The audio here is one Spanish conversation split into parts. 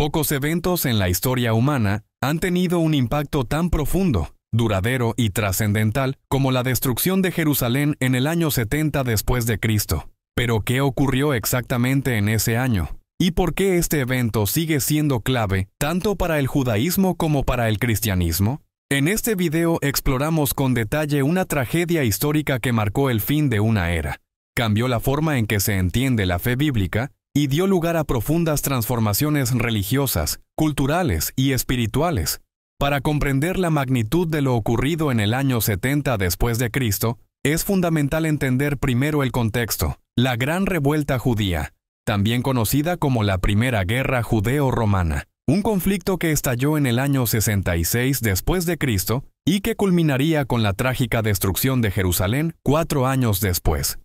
Pocos eventos en la historia humana han tenido un impacto tan profundo, duradero y trascendental como la destrucción de Jerusalén en el año 70 después de Cristo. Pero ¿qué ocurrió exactamente en ese año? ¿Y por qué este evento sigue siendo clave tanto para el judaísmo como para el cristianismo? En este video exploramos con detalle una tragedia histórica que marcó el fin de una era, cambió la forma en que se entiende la fe bíblica y dio lugar a profundas transformaciones religiosas, culturales y espirituales. Para comprender la magnitud de lo ocurrido en el año 70 después de Cristo, es fundamental entender primero el contexto, la Gran Revuelta Judía, también conocida como la Primera Guerra Judeo-Romana, un conflicto que estalló en el año 66 después de Cristo y que culminaría con la trágica destrucción de Jerusalén 4 años después.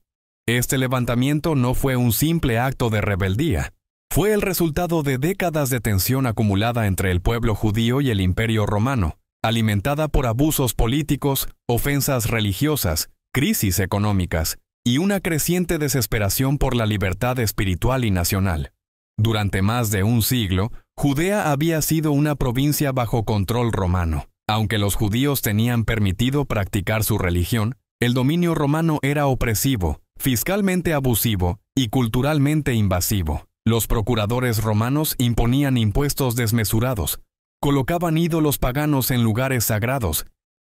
Este levantamiento no fue un simple acto de rebeldía, fue el resultado de décadas de tensión acumulada entre el pueblo judío y el Imperio Romano, alimentada por abusos políticos, ofensas religiosas, crisis económicas y una creciente desesperación por la libertad espiritual y nacional. Durante más de un siglo, Judea había sido una provincia bajo control romano. Aunque los judíos tenían permitido practicar su religión, el dominio romano era opresivo, fiscalmente abusivo y culturalmente invasivo. Los procuradores romanos imponían impuestos desmesurados, colocaban ídolos paganos en lugares sagrados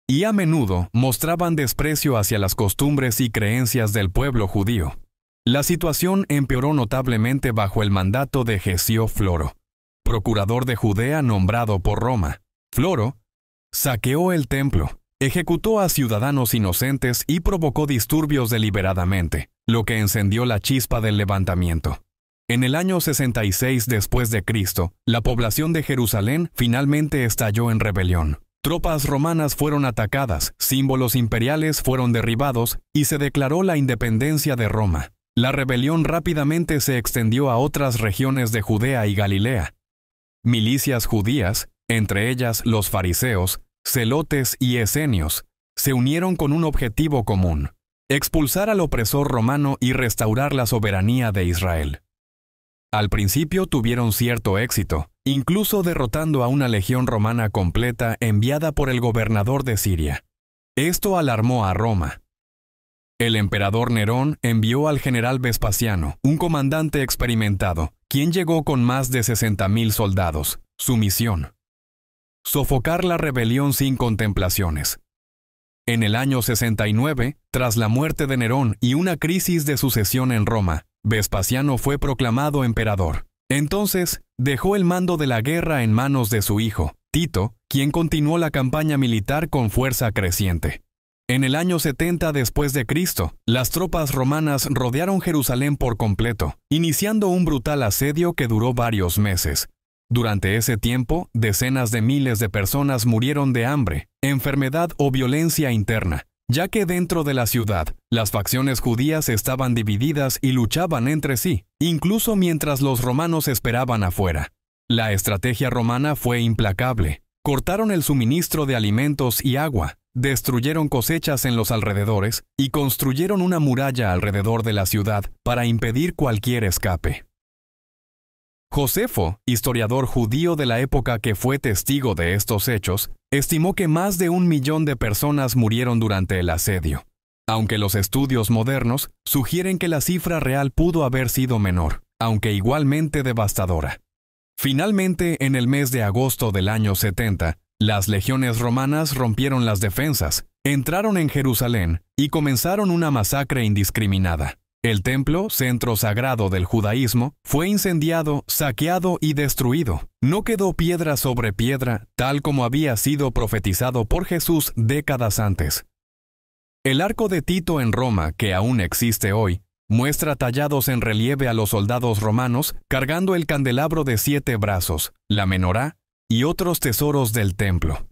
y a menudo mostraban desprecio hacia las costumbres y creencias del pueblo judío. La situación empeoró notablemente bajo el mandato de Gesio Floro, procurador de Judea nombrado por Roma. Floro saqueó el templo, ejecutó a ciudadanos inocentes y provocó disturbios deliberadamente, lo que encendió la chispa del levantamiento. En el año 66 después de Cristo, la población de Jerusalén finalmente estalló en rebelión. Tropas romanas fueron atacadas, símbolos imperiales fueron derribados y se declaró la independencia de Roma. La rebelión rápidamente se extendió a otras regiones de Judea y Galilea. Milicias judías, entre ellas los fariseos, celotes y esenios, se unieron con un objetivo común: expulsar al opresor romano y restaurar la soberanía de Israel. Al principio tuvieron cierto éxito, incluso derrotando a una legión romana completa enviada por el gobernador de Siria. Esto alarmó a Roma. El emperador Nerón envió al general Vespasiano, un comandante experimentado, quien llegó con más de 60.000 soldados. Su misión: sofocar la rebelión sin contemplaciones. En el año 69, tras la muerte de Nerón y una crisis de sucesión en Roma, Vespasiano fue proclamado emperador. Entonces, dejó el mando de la guerra en manos de su hijo, Tito, quien continuó la campaña militar con fuerza creciente. En el año 70 después de Cristo, las tropas romanas rodearon Jerusalén por completo, iniciando un brutal asedio que duró varios meses. Durante ese tiempo, decenas de miles de personas murieron de hambre, enfermedad o violencia interna, ya que dentro de la ciudad, las facciones judías estaban divididas y luchaban entre sí, incluso mientras los romanos esperaban afuera. La estrategia romana fue implacable. Cortaron el suministro de alimentos y agua, destruyeron cosechas en los alrededores y construyeron una muralla alrededor de la ciudad para impedir cualquier escape. Josefo, historiador judío de la época que fue testigo de estos hechos, estimó que más de 1 millón de personas murieron durante el asedio, aunque los estudios modernos sugieren que la cifra real pudo haber sido menor, aunque igualmente devastadora. Finalmente, en el mes de agosto del año 70, las legiones romanas rompieron las defensas, entraron en Jerusalén y comenzaron una masacre indiscriminada. El templo, centro sagrado del judaísmo, fue incendiado, saqueado y destruido. No quedó piedra sobre piedra, tal como había sido profetizado por Jesús décadas antes. El arco de Tito en Roma, que aún existe hoy, muestra tallados en relieve a los soldados romanos cargando el candelabro de 7 brazos, la menorá y otros tesoros del templo.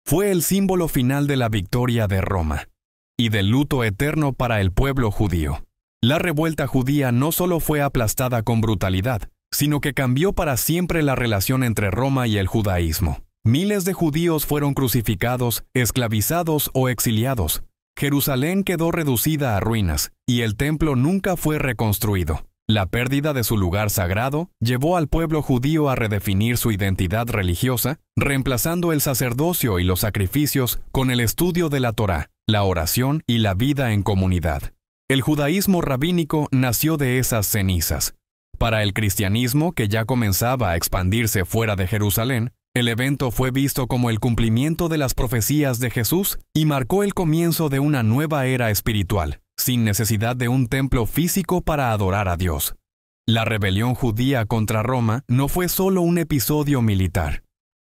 Fue el símbolo final de la victoria de Roma y del luto eterno para el pueblo judío. La revuelta judía no solo fue aplastada con brutalidad, sino que cambió para siempre la relación entre Roma y el judaísmo. Miles de judíos fueron crucificados, esclavizados o exiliados. Jerusalén quedó reducida a ruinas, y el templo nunca fue reconstruido. La pérdida de su lugar sagrado llevó al pueblo judío a redefinir su identidad religiosa, reemplazando el sacerdocio y los sacrificios con el estudio de la Torá, la oración y la vida en comunidad. El judaísmo rabínico nació de esas cenizas. Para el cristianismo, que ya comenzaba a expandirse fuera de Jerusalén, el evento fue visto como el cumplimiento de las profecías de Jesús y marcó el comienzo de una nueva era espiritual, sin necesidad de un templo físico para adorar a Dios. La rebelión judía contra Roma no fue solo un episodio militar.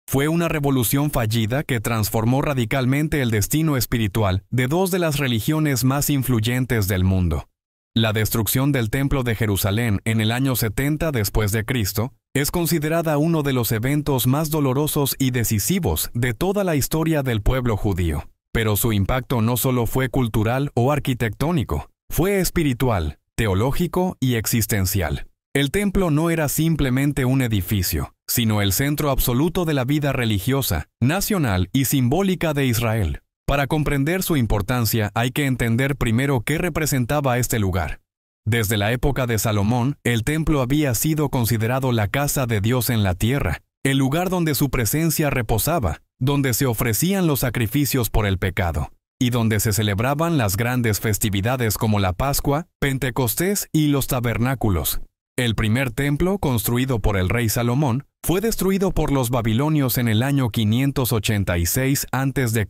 Fue una revolución fallida que transformó radicalmente el destino espiritual de dos de las religiones más influyentes del mundo. La destrucción del Templo de Jerusalén en el año 70 después de Cristo es considerada uno de los eventos más dolorosos y decisivos de toda la historia del pueblo judío. Pero su impacto no solo fue cultural o arquitectónico, fue espiritual, teológico y existencial. El templo no era simplemente un edificio, sino el centro absoluto de la vida religiosa, nacional y simbólica de Israel. Para comprender su importancia hay que entender primero qué representaba este lugar. Desde la época de Salomón, el templo había sido considerado la casa de Dios en la tierra, el lugar donde su presencia reposaba, donde se ofrecían los sacrificios por el pecado, y donde se celebraban las grandes festividades como la Pascua, Pentecostés y los tabernáculos. El primer templo, construido por el rey Salomón, fue destruido por los babilonios en el año 586 a.C.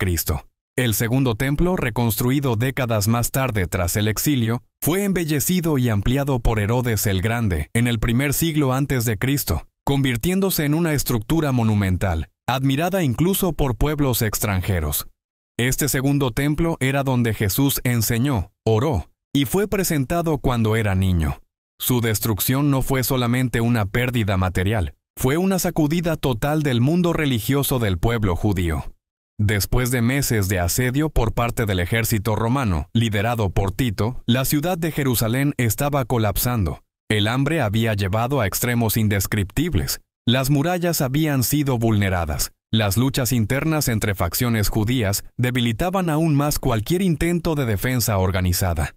El segundo templo, reconstruido décadas más tarde tras el exilio, fue embellecido y ampliado por Herodes el Grande en el primer siglo antes de Cristo, convirtiéndose en una estructura monumental, admirada incluso por pueblos extranjeros. Este segundo templo era donde Jesús enseñó, oró y fue presentado cuando era niño. Su destrucción no fue solamente una pérdida material, fue una sacudida total del mundo religioso del pueblo judío. Después de meses de asedio por parte del ejército romano, liderado por Tito, la ciudad de Jerusalén estaba colapsando. El hambre había llevado a extremos indescriptibles. Las murallas habían sido vulneradas. Las luchas internas entre facciones judías debilitaban aún más cualquier intento de defensa organizada.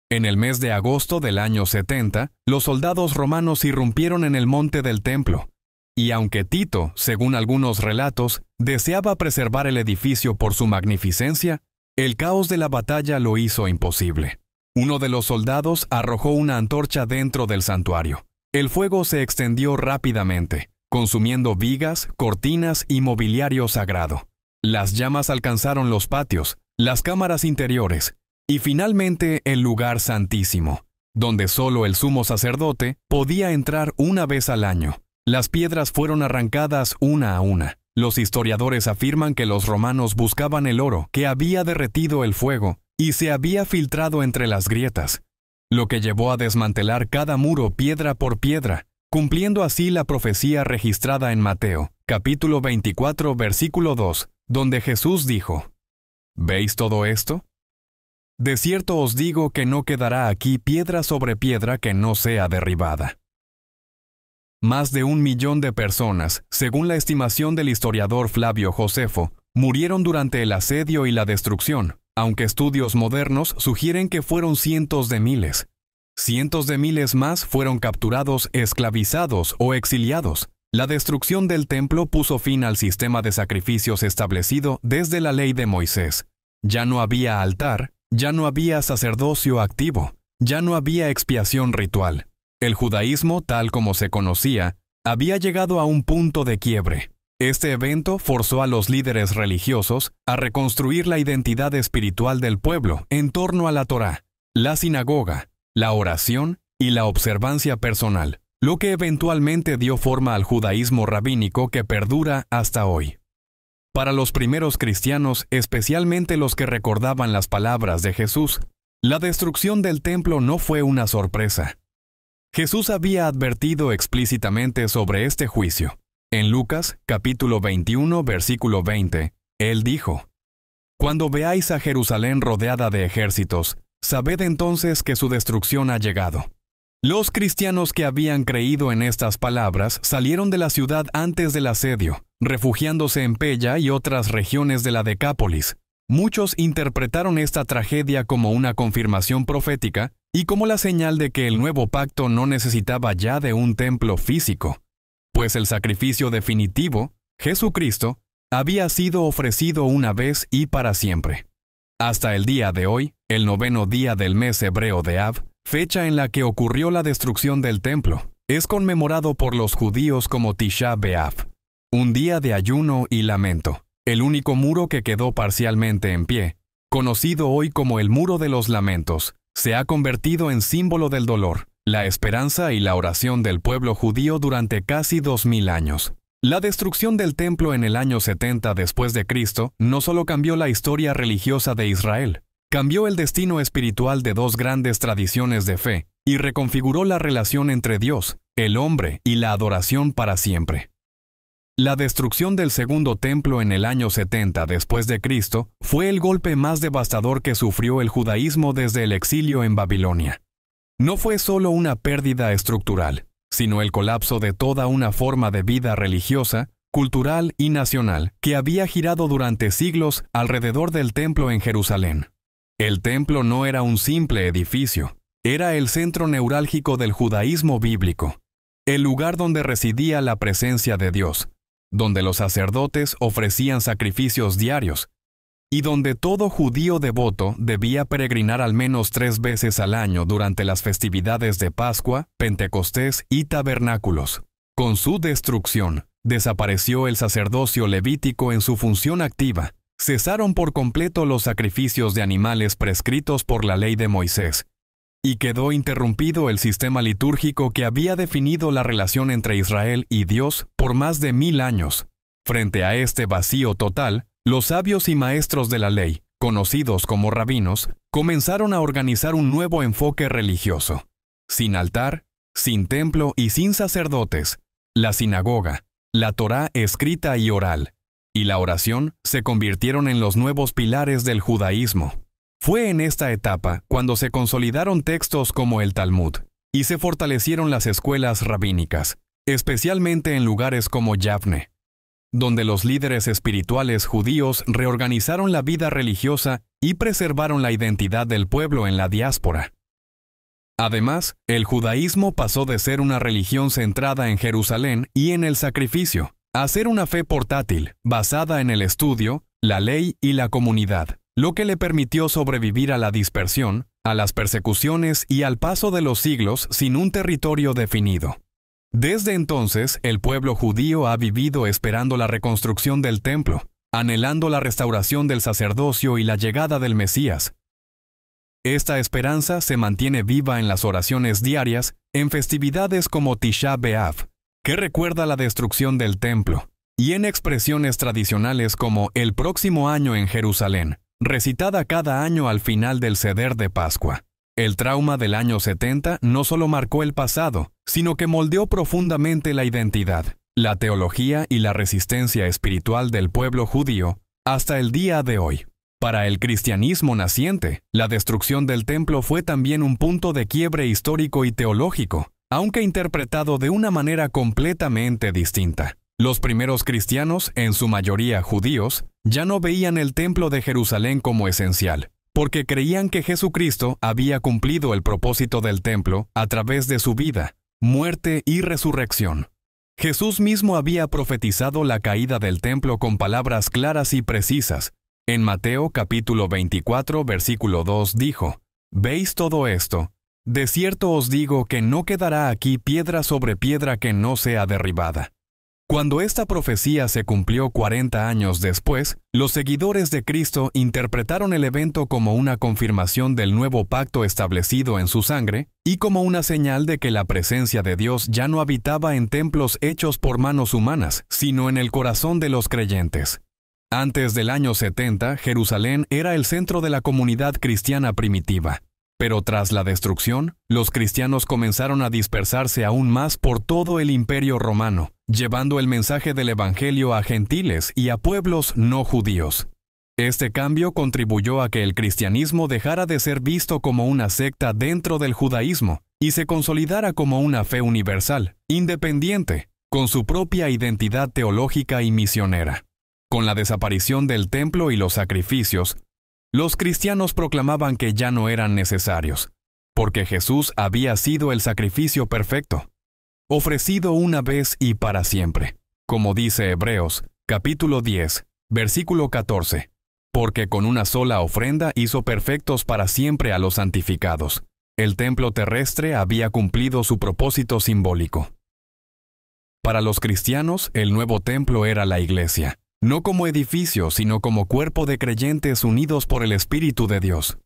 En el mes de agosto del año 70, los soldados romanos irrumpieron en el monte del templo. Y aunque Tito, según algunos relatos, deseaba preservar el edificio por su magnificencia, el caos de la batalla lo hizo imposible. Uno de los soldados arrojó una antorcha dentro del santuario. El fuego se extendió rápidamente, consumiendo vigas, cortinas y mobiliario sagrado. Las llamas alcanzaron los patios, las cámaras interiores y finalmente el lugar santísimo, donde solo el sumo sacerdote podía entrar una vez al año. Las piedras fueron arrancadas una a una. Los historiadores afirman que los romanos buscaban el oro que había derretido el fuego y se había filtrado entre las grietas, lo que llevó a desmantelar cada muro piedra por piedra, cumpliendo así la profecía registrada en Mateo, capítulo 24, versículo 2, donde Jesús dijo: ¿Veis todo esto? De cierto os digo que no quedará aquí piedra sobre piedra que no sea derribada. Más de 1 millón de personas, según la estimación del historiador Flavio Josefo, murieron durante el asedio y la destrucción, aunque estudios modernos sugieren que fueron cientos de miles. Cientos de miles más fueron capturados, esclavizados o exiliados. La destrucción del templo puso fin al sistema de sacrificios establecido desde la ley de Moisés. Ya no había altar, ya no había sacerdocio activo, ya no había expiación ritual. El judaísmo, tal como se conocía, había llegado a un punto de quiebre. Este evento forzó a los líderes religiosos a reconstruir la identidad espiritual del pueblo en torno a la Torá, la sinagoga, la oración y la observancia personal, lo que eventualmente dio forma al judaísmo rabínico que perdura hasta hoy. Para los primeros cristianos, especialmente los que recordaban las palabras de Jesús, la destrucción del templo no fue una sorpresa. Jesús había advertido explícitamente sobre este juicio. En Lucas, capítulo 21, versículo 20, Él dijo: «Cuando veáis a Jerusalén rodeada de ejércitos, sabed entonces que su destrucción ha llegado». Los cristianos que habían creído en estas palabras salieron de la ciudad antes del asedio, refugiándose en Pella y otras regiones de la Decápolis. Muchos interpretaron esta tragedia como una confirmación profética y como la señal de que el nuevo pacto no necesitaba ya de un templo físico, pues el sacrificio definitivo, Jesucristo, había sido ofrecido una vez y para siempre. Hasta el día de hoy, el 9º día del mes hebreo de Av, fecha en la que ocurrió la destrucción del templo, es conmemorado por los judíos como Tisha B'Av, un día de ayuno y lamento. El único muro que quedó parcialmente en pie, conocido hoy como el Muro de los Lamentos, se ha convertido en símbolo del dolor, la esperanza y la oración del pueblo judío durante casi 2000 años. La destrucción del templo en el año 70 después de Cristo no solo cambió la historia religiosa de Israel, cambió el destino espiritual de dos grandes tradiciones de fe y reconfiguró la relación entre Dios, el hombre y la adoración para siempre. La destrucción del segundo templo en el año 70 después de Cristo fue el golpe más devastador que sufrió el judaísmo desde el exilio en Babilonia. No fue solo una pérdida estructural, sino el colapso de toda una forma de vida religiosa, cultural y nacional que había girado durante siglos alrededor del templo en Jerusalén. El templo no era un simple edificio, era el centro neurálgico del judaísmo bíblico, el lugar donde residía la presencia de Dios, donde los sacerdotes ofrecían sacrificios diarios, y donde todo judío devoto debía peregrinar al menos 3 veces al año durante las festividades de Pascua, Pentecostés y Tabernáculos. Con su destrucción, desapareció el sacerdocio levítico en su función activa, cesaron por completo los sacrificios de animales prescritos por la ley de Moisés, y quedó interrumpido el sistema litúrgico que había definido la relación entre Israel y Dios por más de 1000 años. Frente a este vacío total, los sabios y maestros de la ley, conocidos como rabinos, comenzaron a organizar un nuevo enfoque religioso. Sin altar, sin templo y sin sacerdotes, la sinagoga, la Torá escrita y oral, y la oración se convirtieron en los nuevos pilares del judaísmo. Fue en esta etapa cuando se consolidaron textos como el Talmud, y se fortalecieron las escuelas rabínicas, especialmente en lugares como Yavne, donde los líderes espirituales judíos reorganizaron la vida religiosa y preservaron la identidad del pueblo en la diáspora. Además, el judaísmo pasó de ser una religión centrada en Jerusalén y en el sacrificio, a ser una fe portátil, basada en el estudio, la ley y la comunidad, lo que le permitió sobrevivir a la dispersión, a las persecuciones y al paso de los siglos sin un territorio definido. Desde entonces, el pueblo judío ha vivido esperando la reconstrucción del templo, anhelando la restauración del sacerdocio y la llegada del Mesías. Esta esperanza se mantiene viva en las oraciones diarias, en festividades como Tisha B'Av, que recuerda la destrucción del templo, y en expresiones tradicionales como el próximo año en Jerusalén, recitada cada año al final del Seder de Pascua. El trauma del año 70 no solo marcó el pasado, sino que moldeó profundamente la identidad, la teología y la resistencia espiritual del pueblo judío hasta el día de hoy. Para el cristianismo naciente, la destrucción del templo fue también un punto de quiebre histórico y teológico, aunque interpretado de una manera completamente distinta. Los primeros cristianos, en su mayoría judíos, ya no veían el templo de Jerusalén como esencial, porque creían que Jesucristo había cumplido el propósito del templo a través de su vida, muerte y resurrección. Jesús mismo había profetizado la caída del templo con palabras claras y precisas. En Mateo capítulo 24, versículo 2 dijo: «¿Veis todo esto? De cierto os digo que no quedará aquí piedra sobre piedra que no sea derribada». Cuando esta profecía se cumplió 40 años después, los seguidores de Cristo interpretaron el evento como una confirmación del nuevo pacto establecido en su sangre y como una señal de que la presencia de Dios ya no habitaba en templos hechos por manos humanas, sino en el corazón de los creyentes. Antes del año 70, Jerusalén era el centro de la comunidad cristiana primitiva. Pero tras la destrucción, los cristianos comenzaron a dispersarse aún más por todo el Imperio Romano, llevando el mensaje del Evangelio a gentiles y a pueblos no judíos. Este cambio contribuyó a que el cristianismo dejara de ser visto como una secta dentro del judaísmo y se consolidara como una fe universal, independiente, con su propia identidad teológica y misionera. Con la desaparición del templo y los sacrificios, los cristianos proclamaban que ya no eran necesarios, porque Jesús había sido el sacrificio perfecto, ofrecido una vez y para siempre, como dice Hebreos, capítulo 10, versículo 14, porque con una sola ofrenda hizo perfectos para siempre a los santificados. El templo terrestre había cumplido su propósito simbólico. Para los cristianos, el nuevo templo era la iglesia, no como edificio, sino como cuerpo de creyentes unidos por el Espíritu de Dios.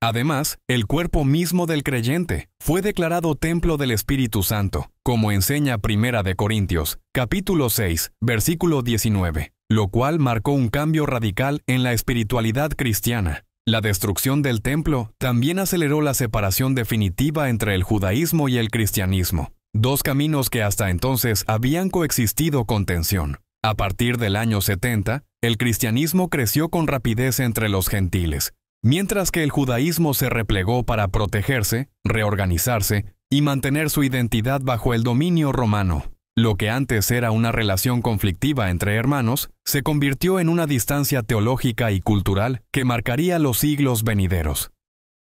Además, el cuerpo mismo del creyente fue declarado templo del Espíritu Santo, como enseña Primera de Corintios, capítulo 6, versículo 19, lo cual marcó un cambio radical en la espiritualidad cristiana. La destrucción del templo también aceleró la separación definitiva entre el judaísmo y el cristianismo, dos caminos que hasta entonces habían coexistido con tensión. A partir del año 70, el cristianismo creció con rapidez entre los gentiles, mientras que el judaísmo se replegó para protegerse, reorganizarse y mantener su identidad bajo el dominio romano. Lo que antes era una relación conflictiva entre hermanos, se convirtió en una distancia teológica y cultural que marcaría los siglos venideros.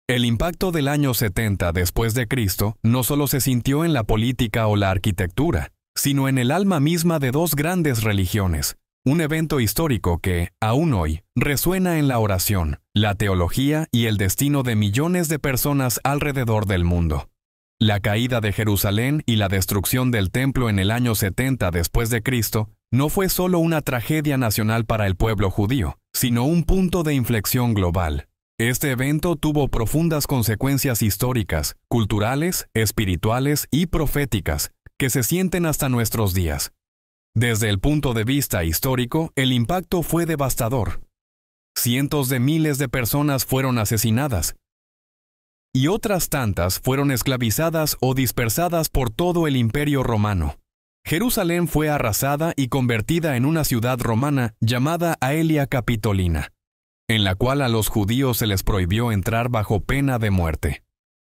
El impacto del año 70 después de Cristo no solo se sintió en la política o la arquitectura, sino en el alma misma de dos grandes religiones, un evento histórico que, aún hoy, resuena en la oración, la teología y el destino de millones de personas alrededor del mundo. La caída de Jerusalén y la destrucción del templo en el año 70 después de Cristo no fue solo una tragedia nacional para el pueblo judío, sino un punto de inflexión global. Este evento tuvo profundas consecuencias históricas, culturales, espirituales y proféticas, que se sienten hasta nuestros días. Desde el punto de vista histórico, el impacto fue devastador. Cientos de miles de personas fueron asesinadas, y otras tantas fueron esclavizadas o dispersadas por todo el Imperio Romano. Jerusalén fue arrasada y convertida en una ciudad romana llamada Aelia Capitolina, en la cual a los judíos se les prohibió entrar bajo pena de muerte.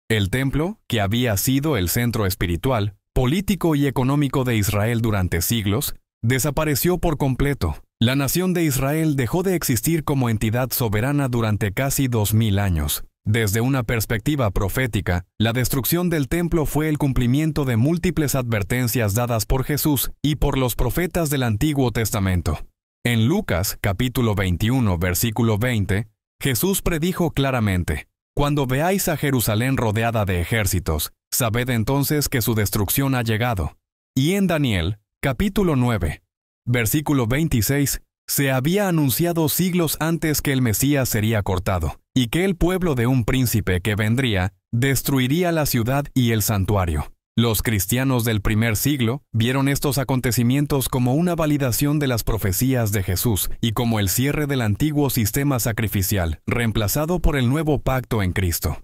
El templo, que había sido el centro espiritual, político y económico de Israel durante siglos, desapareció por completo. La nación de Israel dejó de existir como entidad soberana durante casi 2000 años. Desde una perspectiva profética, la destrucción del templo fue el cumplimiento de múltiples advertencias dadas por Jesús y por los profetas del Antiguo Testamento. En Lucas, capítulo 21, versículo 20, Jesús predijo claramente: «Cuando veáis a Jerusalén rodeada de ejércitos, sabed entonces que su destrucción ha llegado». Y en Daniel, capítulo 9, versículo 26, se había anunciado siglos antes que el Mesías sería cortado, y que el pueblo de un príncipe que vendría destruiría la ciudad y el santuario. Los cristianos del primer siglo vieron estos acontecimientos como una validación de las profecías de Jesús y como el cierre del antiguo sistema sacrificial, reemplazado por el nuevo pacto en Cristo.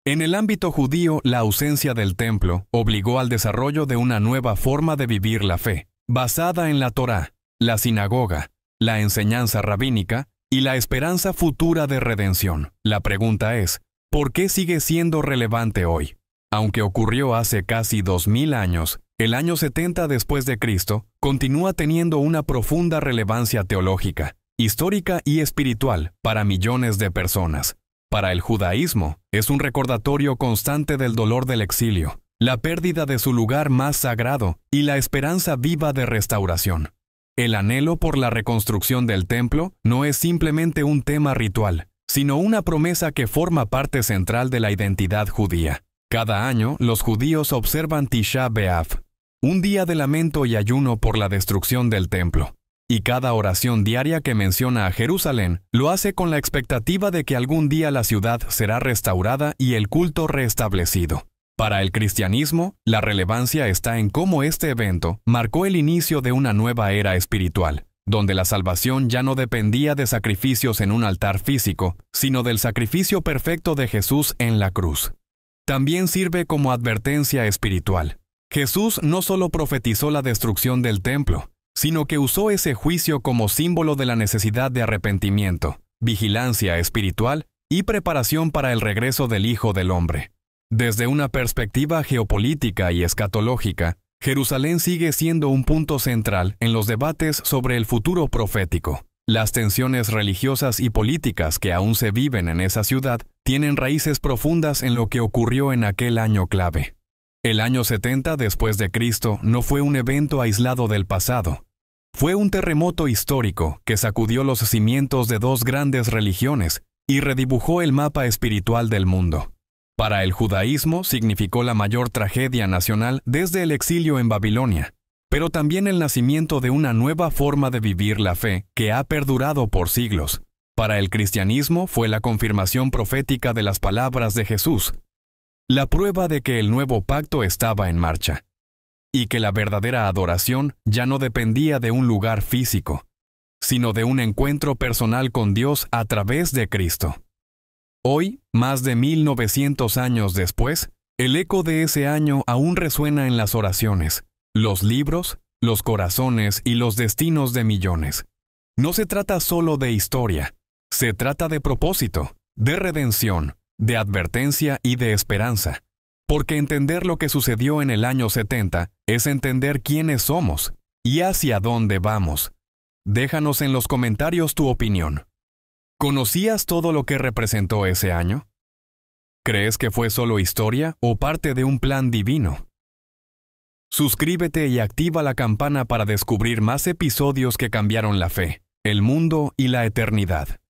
En el ámbito judío, la ausencia del templo obligó al desarrollo de una nueva forma de vivir la fe, basada en la Torá, la sinagoga, la enseñanza rabínica y la esperanza futura de redención. La pregunta es, ¿por qué sigue siendo relevante hoy? Aunque ocurrió hace casi 2000 años, el año 70 después de Cristo continúa teniendo una profunda relevancia teológica, histórica y espiritual para millones de personas. Para el judaísmo, es un recordatorio constante del dolor del exilio, la pérdida de su lugar más sagrado y la esperanza viva de restauración. El anhelo por la reconstrucción del templo no es simplemente un tema ritual, sino una promesa que forma parte central de la identidad judía. Cada año, los judíos observan Tisha B'Av, un día de lamento y ayuno por la destrucción del templo. Y cada oración diaria que menciona a Jerusalén lo hace con la expectativa de que algún día la ciudad será restaurada y el culto restablecido. Para el cristianismo, la relevancia está en cómo este evento marcó el inicio de una nueva era espiritual, donde la salvación ya no dependía de sacrificios en un altar físico, sino del sacrificio perfecto de Jesús en la cruz. También sirve como advertencia espiritual. Jesús no solo profetizó la destrucción del templo, sino que usó ese juicio como símbolo de la necesidad de arrepentimiento, vigilancia espiritual y preparación para el regreso del Hijo del Hombre. Desde una perspectiva geopolítica y escatológica, Jerusalén sigue siendo un punto central en los debates sobre el futuro profético. Las tensiones religiosas y políticas que aún se viven en esa ciudad tienen raíces profundas en lo que ocurrió en aquel año clave. El año 70 después de Cristo no fue un evento aislado del pasado. Fue un terremoto histórico que sacudió los cimientos de dos grandes religiones y redibujó el mapa espiritual del mundo. Para el judaísmo significó la mayor tragedia nacional desde el exilio en Babilonia, pero también el nacimiento de una nueva forma de vivir la fe que ha perdurado por siglos. Para el cristianismo fue la confirmación profética de las palabras de Jesús, la prueba de que el nuevo pacto estaba en marcha, y que la verdadera adoración ya no dependía de un lugar físico, sino de un encuentro personal con Dios a través de Cristo. Hoy, más de 1900 años después, el eco de ese año aún resuena en las oraciones, los libros, los corazones y los destinos de millones. No se trata solo de historia, se trata de propósito, de redención, de advertencia y de esperanza. Porque entender lo que sucedió en el año 70 es entender quiénes somos y hacia dónde vamos. Déjanos en los comentarios tu opinión. ¿Conocías todo lo que representó ese año? ¿Crees que fue solo historia o parte de un plan divino? Suscríbete y activa la campana para descubrir más episodios que cambiaron la fe, el mundo y la eternidad.